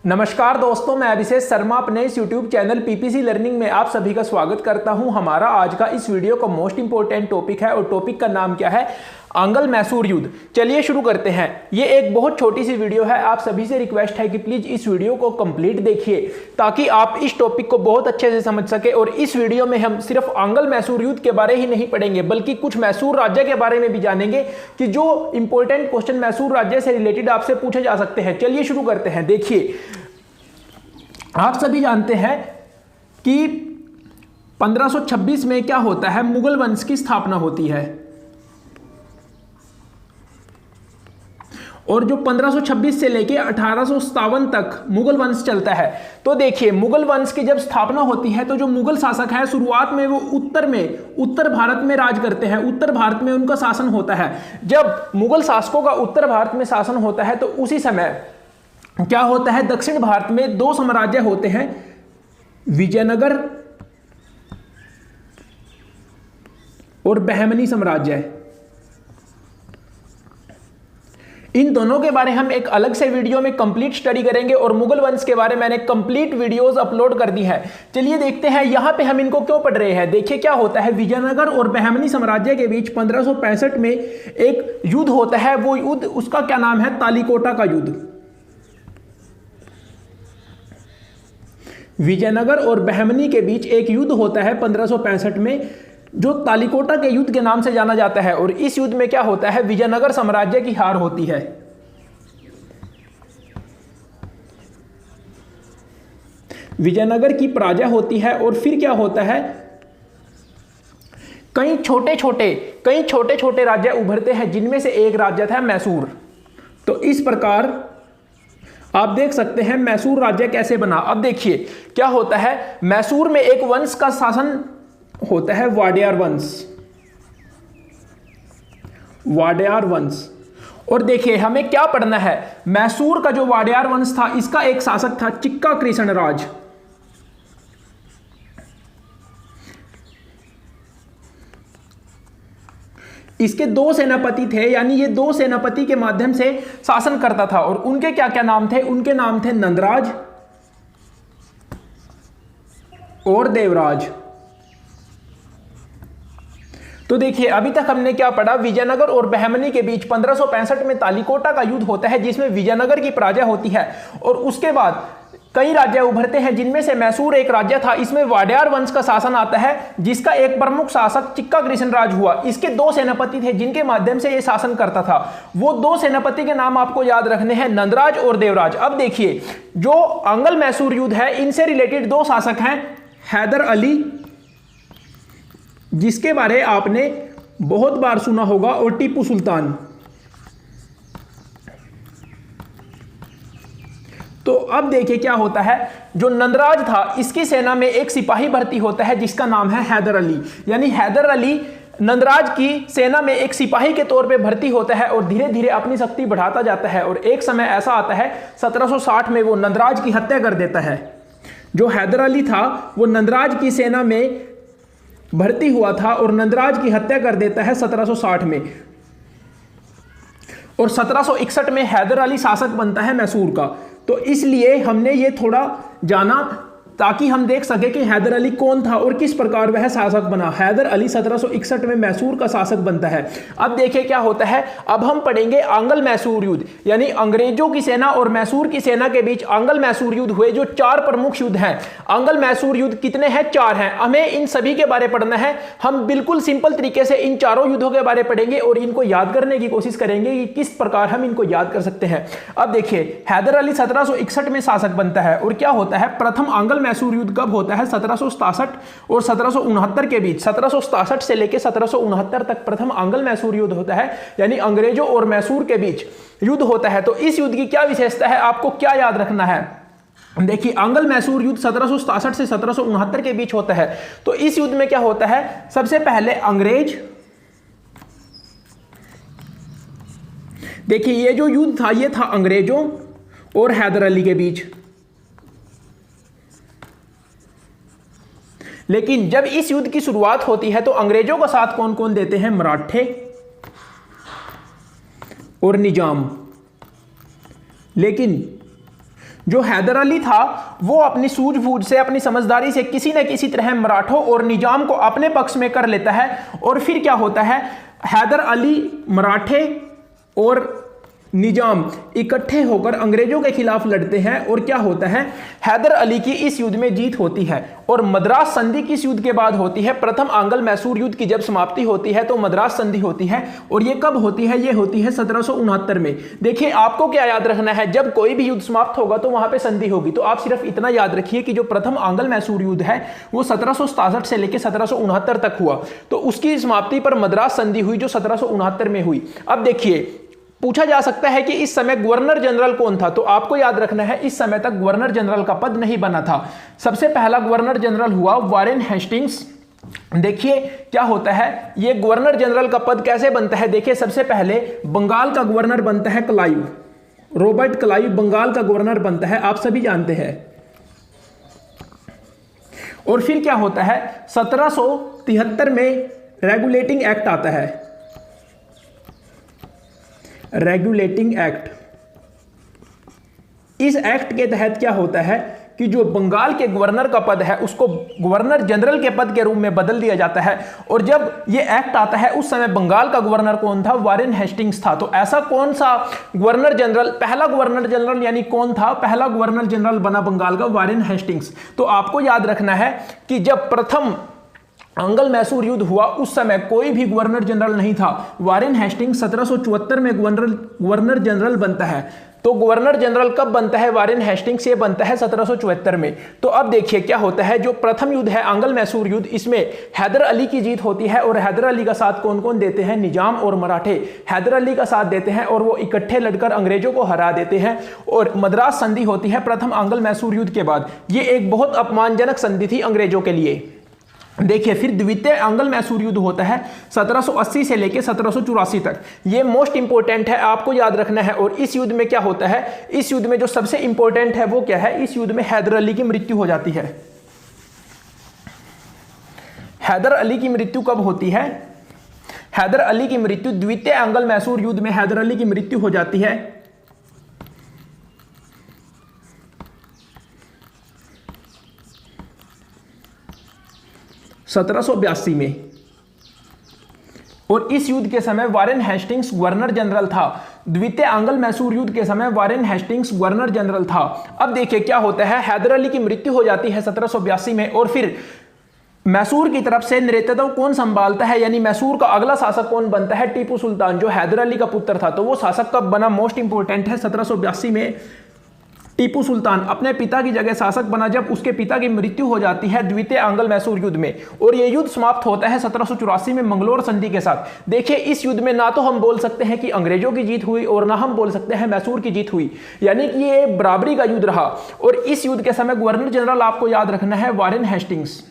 नमस्कार दोस्तों, मैं अभिषेक शर्मा अपने इस YouTube चैनल पीपीसी लर्निंग में आप सभी का स्वागत करता हूं। हमारा आज का इस वीडियो का मोस्ट इंपॉर्टेंट टॉपिक है और टॉपिक का नाम क्या है? आंग्ल मैसूर युद्ध। चलिए शुरू करते हैं। ये एक बहुत छोटी सी वीडियो है। आप सभी से रिक्वेस्ट है कि प्लीज इस वीडियो को कंप्लीट देखिए ताकि आप इस टॉपिक को बहुत अच्छे से समझ सके। और इस वीडियो में हम सिर्फ आंग्ल मैसूर युद्ध के बारे ही नहीं पढ़ेंगे बल्कि कुछ मैसूर राज्य के बारे में भी जानेंगे कि जो इंपॉर्टेंट क्वेश्चन मैसूर राज्य से रिलेटेड आपसे पूछे जा सकते हैं। चलिए शुरू करते हैं। देखिए, आप सभी जानते हैं कि 1526 में क्या होता है? मुगल वंश की स्थापना होती है। और जो 1526 से लेके 1857 तक मुगल वंश चलता है। तो देखिए, मुगल वंश की जब स्थापना होती है तो जो मुगल शासक है शुरुआत में वो उत्तर भारत में राज करते हैं। उत्तर भारत में उनका शासन होता है। जब मुगल शासकों का उत्तर भारत में शासन होता है तो उसी समय क्या होता है? दक्षिण भारत में दो साम्राज्य होते हैं, विजयनगर और बहमनी साम्राज्य। इन दोनों के बारे हम एक अलग से वीडियो में कंप्लीट स्टडी करेंगे और मुगल वंश के बारे में मैंने कंप्लीट वीडियोस अपलोड कर दी है। चलिए देखते हैं यहां पे हम इनको क्यों पढ़ रहे हैं। देखिए क्या होता है, विजयनगर और बहमनी साम्राज्य के बीच 1565 में एक युद्ध होता है। वो युद्ध, उसका क्या नाम है? तालीकोटा का युद्ध। विजयनगर और बहमनी के बीच एक युद्ध होता है 1565 में, जो तालीकोटा के युद्ध के नाम से जाना जाता है। और इस युद्ध में क्या होता है? विजयनगर साम्राज्य की हार होती है। विजयनगर की पराजय होती है। और फिर क्या होता है? कई छोटे छोटे राज्य उभरते हैं, जिनमें से एक राज्य था मैसूर। तो इस प्रकार आप देख सकते हैं मैसूर राज्य कैसे बना। अब देखिए क्या होता है, मैसूर में एक वंश का शासन होता है, वाडियार वंश। वाडियार वंश। और देखिए हमें क्या पढ़ना है, मैसूर का जो वाडियार वंश था इसका एक शासक था चिक्का कृष्ण राज। इसके दो सेनापति थे, यानी ये दो सेनापति के माध्यम से शासन करता था। और उनके क्या क्या नाम थे? उनके नाम थे नंदराज और देवराज। तो देखिए अभी तक हमने क्या पढ़ा? विजयनगर और बहमनी के बीच 1565 में तालीकोटा का युद्ध होता है, जिसमें विजयनगर की पराजय होती है। और उसके बाद कई राज्य उभरते हैं, जिनमें से मैसूर एक राज्य था। इसमें वाडियार वंश का शासन आता है, जिसका एक प्रमुख शासक चिक्का कृष्ण राज हुआ। इसके दो सेनापति थे जिनके माध्यम से यह शासन करता था। वो दो सेनापति के नाम आपको याद रखने हैं, नंदराज और देवराज। अब देखिए, जो आंग्ल मैसूर युद्ध है, इनसे रिलेटेड दो शासक हैं, हैदर अली, जिसके बारे आपने बहुत बार सुना होगा, और टीपू सुल्तान। तो अब देखिए क्या होता है, जो नंदराज था इसकी सेना में एक सिपाही भर्ती होता है जिसका नाम है हैदर अली। यानी हैदर अली नंदराज की सेना में एक सिपाही के तौर पे भर्ती होता है और धीरे धीरे अपनी शक्ति बढ़ाता जाता है। और एक समय ऐसा आता है 1760 में वो नंदराज की हत्या कर देता है। जो हैदर अली था वो नंदराज की सेना में भर्ती हुआ था और नंदराज की हत्या कर देता है 1760 में। और 1761 में हैदर अली शासक बनता है मैसूर का। तो इसलिए हमने ये थोड़ा जाना ताकि हम देख सके कि हैदर अली कौन था और किस प्रकार वह शासक बना। हैदर अली 1761 में मैसूर का शासक बनता है। अब देखिए क्या होता है, अब हम पढ़ेंगे आंग्ल मैसूर युद्ध, यानी अंग्रेजों की सेना और मैसूर की सेना के बीच आंग्ल मैसूर युद्ध हुए, जो चार प्रमुख युद्ध हैं। आंग्ल मैसूर युद्ध कितने हैं? चार हैं। हमें इन सभी के बारे पढ़ना है। हम बिल्कुल सिंपल तरीके से इन चारों युद्धों के बारे पढ़ेंगे और इनको याद करने की कोशिश करेंगे कि किस प्रकार हम इनको याद कर सकते हैं। अब देखिए, हैदर अली 1761 में शासक बनता है। और क्या होता है, प्रथम आंग्ल मैसूर युद्ध कब होता है? 1767 और 1769 के बीच। 1767 से लेकर 1769 तक प्रथम आंग्ल मैसूर युद्ध होता है, यानी अंग्रेजों और मैसूर के बीच युद्ध होता है। तो इस युद्ध की क्या विशेषता है, आपको क्या याद रखना है? देखिए, आंग्ल मैसूर युद्ध 1767 से 1769 के बीच होता है। तो इस युद्ध में क्या होता है, सबसे पहले अंग्रेज, देखिए ये जो युद्ध था ये था अंग्रेजों और हैदर अली के बीच। लेकिन जब इस युद्ध की शुरुआत होती है तो अंग्रेजों का साथ कौन कौन देते हैं? मराठे और निजाम। लेकिन जो हैदर अली था वो अपनी सूझबूझ से, अपनी समझदारी से किसी न किसी तरह मराठों और निजाम को अपने पक्ष में कर लेता है। और फिर क्या होता है, हैदर अली, मराठे और निजाम इकट्ठे होकर अंग्रेजों के खिलाफ लड़ते हैं। और क्या होता है, हैदर अली की इस युद्ध में जीत होती है। और मद्रास संधि किस युद्ध के बाद होती है, प्रथम आंग्ल मैसूर युद्ध की जब समाप्ति होती है तो मद्रास संधि होती है। और ये कब होती है, ये होती है 1769 में। देखिए आपको क्या याद रखना है, जब कोई भी युद्ध समाप्त होगा तो वहां पे संधि होगी। तो आप सिर्फ इतना याद रखिए कि जो प्रथम आंग्ल मैसूर युद्ध है वो 1767 से लेकर 1769 तक हुआ। तो उसकी समाप्ति पर मद्रास संधि हुई जो 1769 में हुई। अब देखिए पूछा जा सकता है कि इस समय गवर्नर जनरल कौन था, तो आपको याद रखना है इस समय तक गवर्नर जनरल का पद नहीं बना था। सबसे पहला गवर्नर जनरल हुआ वारेन हेस्टिंग्स। देखिए क्या होता है, ये गवर्नर जनरल का पद कैसे बनता है। देखिए सबसे पहले बंगाल का गवर्नर बनता है क्लाइव, रॉबर्ट क्लाइव बंगाल का गवर्नर बनता है, आप सभी जानते हैं। और फिर क्या होता है, 1773 में रेगुलेटिंग एक्ट आता है, रेगुलेटिंग एक्ट। इस एक्ट के तहत क्या होता है कि जो बंगाल के गवर्नर का पद है उसको गवर्नर जनरल के पद के रूप में बदल दिया जाता है। और जब ये एक्ट आता है उस समय बंगाल का गवर्नर कौन था, वारेन हेस्टिंग्स था। तो ऐसा कौन सा गवर्नर जनरल, पहला गवर्नर जनरल यानी कौन था, पहला गवर्नर जनरल बना बंगाल का वारेन हेस्टिंग्स। तो आपको याद रखना है कि जब प्रथम आंग्ल मैसूर युद्ध हुआ उस समय कोई भी गवर्नर जनरल नहीं था। वारेन हेस्टिंग्स 1774 में गवर्नर जनरल बनता है। तो गवर्नर जनरल कब बनता है, वारेन हेस्टिंग्स ये बनता है 1774 में। तो अब देखिए क्या होता है, जो प्रथम युद्ध है आंग्ल मैसूर युद्ध, इसमें हैदर अली की जीत होती है। और हैदर अली का साथ कौन कौन देते हैं, निजाम और मराठे हैदर अली का साथ देते हैं और वो इकट्ठे लड़कर अंग्रेजों को हरा देते हैं। और मद्रास संधि होती है प्रथम आंग्ल मैसूर युद्ध के बाद। ये एक बहुत अपमानजनक संधि थी अंग्रेजों के लिए। देखिए फिर द्वितीय आंग्ल मैसूर युद्ध होता है 1780 से लेकर 1784 तक। ये मोस्ट इंपोर्टेंट है, आपको याद रखना है। और इस युद्ध में क्या होता है, इस युद्ध में जो सबसे इंपोर्टेंट है वो क्या है, इस युद्ध में हैदर अली की मृत्यु हो जाती है। हैदर अली की मृत्यु कब होती है, हैदर अली की मृत्यु द्वितीय आंग्ल मैसूर युद्ध में हैदर अली की मृत्यु हो जाती है 1782 में। और इस युद्ध के समय वारेन हेस्टिंग्स गवर्नर जनरल था। द्वितीय आंग्ल मैसूर युद्ध के समय वारेन हेस्टिंग्स गवर्नर जनरल था। अब देखिए क्या होता है, हैदर अली की मृत्यु हो जाती है 1782 में। और फिर मैसूर की तरफ से नेतृत्व कौन संभालता है, यानी मैसूर का अगला शासक कौन बनता है, टीपू सुल्तान, जो हैदर अली का पुत्र था। तो वो शासक कब बना, मोस्ट इंपोर्टेंट है, 1782 में टीपू सुल्तान अपने पिता की जगह शासक बना जब उसके पिता की मृत्यु हो जाती है द्वितीय आंग्ल मैसूर युद्ध में। और यह युद्ध समाप्त होता है 1784 में मंगलोर संधि के साथ। देखिए इस युद्ध में ना तो हम बोल सकते हैं कि अंग्रेजों की जीत हुई और ना हम बोल सकते हैं मैसूर की जीत हुई, यानी कि ये बराबरी का युद्ध रहा। और इस युद्ध के समय गवर्नर जनरल आपको याद रखना है वारेन हेस्टिंग्स।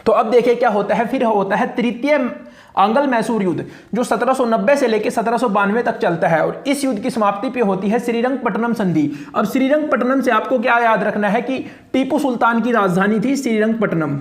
तो अब देखिए क्या होता है, फिर होता है तृतीय आंग्ल मैसूर युद्ध जो 1790 से लेकर 1792 तक चलता है। और इस युद्ध की समाप्ति पे होती है श्रीरंगपट्टनम संधि। अब श्रीरंगपट्टनम से आपको क्या याद रखना है कि टीपू सुल्तान की राजधानी थी श्रीरंगपट्टनम।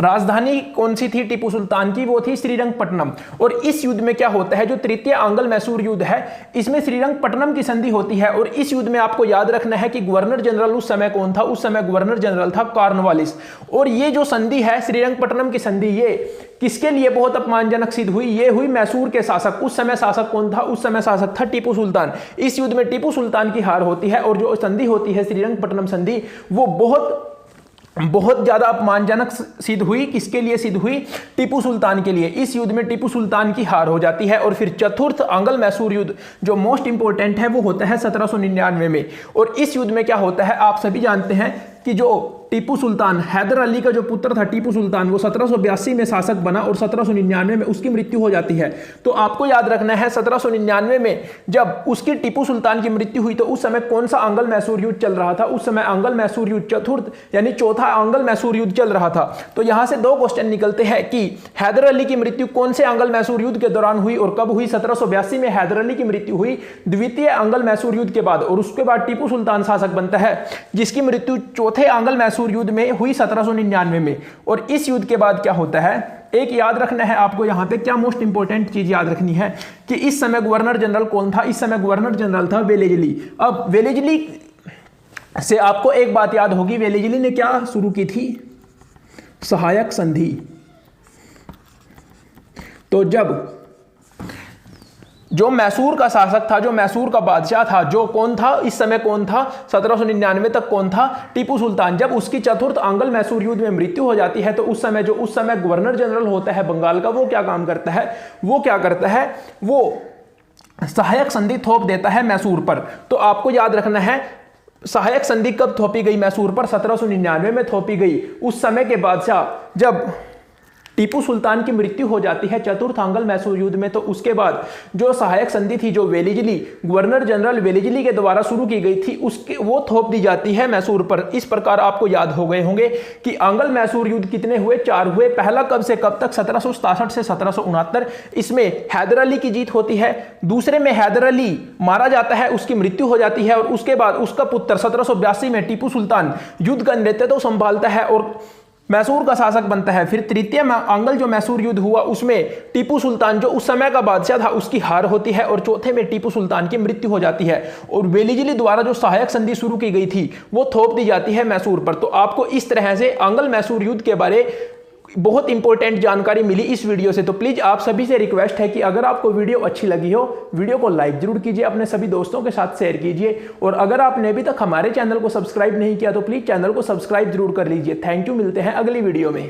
राजधानी कौन सी थी टीपू सुल्तान की, वो थी श्रीरंगपट्टनम। और इस युद्ध में क्या होता है, जो तृतीय आंग्ल मैसूर युद्ध है इसमें श्रीरंगपट्टनम की संधि होती है। और इस युद्ध में आपको याद रखना है कि गवर्नर जनरल उस समय कौन था, उस समय गवर्नर जनरल था कॉर्नवालिस। और ये जो संधि है श्रीरंगपट्टनम की संधि, ये किसके लिए बहुत अपमानजनक सिद्ध हुई, ये हुई मैसूर के शासक। उस समय शासक कौन था, उस समय शासक था टीपू सुल्तान। इस युद्ध में टीपू सुल्तान की हार होती है। और जो संधि होती है श्रीरंगपट्टनम संधि, वो बहुत ज्यादा अपमानजनक सिद्ध हुई। किसके लिए सिद्ध हुई, टीपू सुल्तान के लिए। इस युद्ध में टीपू सुल्तान की हार हो जाती है। और फिर चतुर्थ आंग्ल मैसूर युद्ध जो मोस्ट इंपोर्टेंट है वो होता है 1799 में। और इस युद्ध में क्या होता है, आप सभी जानते हैं कि जो टीपू सुल्तान, हैदर अली का जो पुत्र था टीपू सुल्तान, वो 1782 में शासक बना और 1799 में उसकी मृत्यु हो जाती है। तो आपको याद रखना है 1799 में जब उसकी टीपू सुल्तान की मृत्यु हुई तो उस समय कौन सा आंग्ल मैसूर युद्ध चल रहा था, उस समय आंग्ल मैसूर युद्ध चतुर्थ यानी चौथा आंग्ल मैसूर युद्ध चल रहा था। तो यहां से दो क्वेश्चन निकलते हैं कि हैदर अली की मृत्यु कौन से आंग्ल मैसूर युद्ध के दौरान हुई और कब हुई। 1782 में हैदर अली की मृत्यु हुई द्वितीय आंग्ल मैसूर युद्ध के बाद। और उसके बाद टीपू सुल्तान शासक बनता है जिसकी मृत्यु चौथे आंग्ल मैसूर युद्ध में हुई 1799 में। और इस युद्ध के बाद क्या होता है, एक याद रखना है आपको यहाँ पे, क्या मोस्ट इंपॉर्टेंट चीज याद रखनी है कि इस समय गवर्नर जनरल कौन था? इस समय गवर्नर जनरल था वेलेजली। अब वेलेजली से आपको एक बात याद होगी, वेलेजली ने क्या शुरू की थी? सहायक संधि। तो जब जो मैसूर का शासक था, जो मैसूर का बादशाह था, जो कौन था इस समय, कौन था 1799 तक कौन था? टीपू सुल्तान। जब उसकी चतुर्थ आंग्ल मैसूर युद्ध में मृत्यु हो जाती है तो उस समय गवर्नर जनरल होता है बंगाल का, वो क्या काम करता है? वो सहायक संधि थोप देता है मैसूर पर। तो आपको याद रखना है सहायक संधि कब थोपी गई मैसूर पर? 1799 में थोपी गई। उस समय के बादशाह जब टीपू सुल्तान की मृत्यु हो जाती है चतुर्थ आंग्ल मैसूर युद्ध में, तो उसके बाद जो सहायक संधि थी, जो वेलेजली, गवर्नर जनरल वेलेजली के द्वारा शुरू की गई थी, उसके वो थोप दी जाती है मैसूर पर। इस प्रकार आपको याद हो गए होंगे कि आंग्ल मैसूर युद्ध कितने हुए? 4 हुए। पहला कब से कब तक? 1767 से 1769। इसमें हैदर अली की जीत होती है। दूसरे में हैदर अली मारा जाता है, उसकी मृत्यु हो जाती है, और उसके बाद उसका पुत्र 1782 में टीपू सुल्तान युद्ध का नेतृत्व संभालता है और मैसूर का शासक बनता है। फिर तृतीय आंग्ल जो मैसूर युद्ध हुआ उसमें टीपू सुल्तान जो उस समय का बादशाह था उसकी हार होती है, और चौथे में टीपू सुल्तान की मृत्यु हो जाती है और वेलेजली द्वारा जो सहायक संधि शुरू की गई थी वो थोप दी जाती है मैसूर पर। तो आपको इस तरह से आंग्ल मैसूर युद्ध के बारे बहुत इंपॉर्टेंट जानकारी मिली इस वीडियो से। तो प्लीज आप सभी से रिक्वेस्ट है कि अगर आपको वीडियो अच्छी लगी हो, वीडियो को लाइक जरूर कीजिए, अपने सभी दोस्तों के साथ शेयर कीजिए, और अगर आपने अभी तक हमारे चैनल को सब्सक्राइब नहीं किया तो प्लीज चैनल को सब्सक्राइब जरूर कर लीजिए। थैंक यू, मिलते हैं अगली वीडियो में।